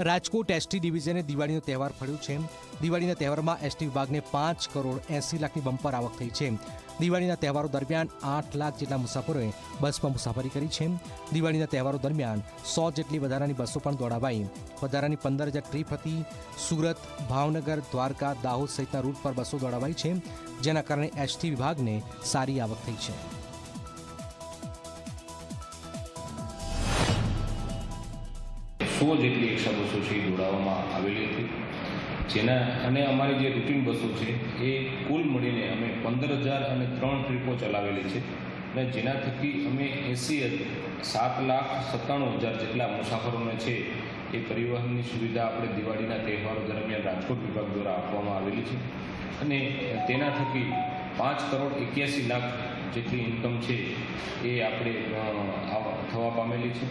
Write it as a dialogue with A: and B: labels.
A: Rajkot ST ડિવિઝને દિવાળીનો તહેવાર ફળ્યો છે। દિવાળીના તહેવારમાં એસટી વિભાગને 5 કરોડ 80 લાખની બમ્પર આવક થઈ છે। દિવાળીના તહેવારો દરમિયાન 8 લાખ જેટલા મુસાફરોએ બસમાં મુસાફરી કરી છે। દિવાળીના તહેવારો દરમિયાન 100 જેટલી વધારાની બસો પણ દોડાવાઈ। વધારાની 15,000 ટ્રીપ હતી। સુરત, ભાવનગર, દ્વારકા, દાહોદ સહિતના રૂટ પર બસો દોડાવાઈ છે, જેના કારણે એસટી વિભાગને સારી આવક થઈ છે।
B: સો જેટલી એક્સ્ટ્રા બસો છે એ દોડાવવામાં આવેલી હતી, જેના અને અમારી જે રૂટીન બસો છે એ કુલ મળીને અમે 15,003 ટ્રીપો ચલાવેલી છે, અને જેના થકી અમે 7,97,000 જેટલા મુસાફરોને છે એ પરિવહનની સુવિધા આપણે દિવાળીના તહેવારો દરમિયાન રાજકોટ વિભાગ દ્વારા આપવામાં આવેલી છે, અને તેના થકી 5 કરોડ 81 લાખ જેટલી ઇન્કમ છે એ આપણે થવા પામેલી છે।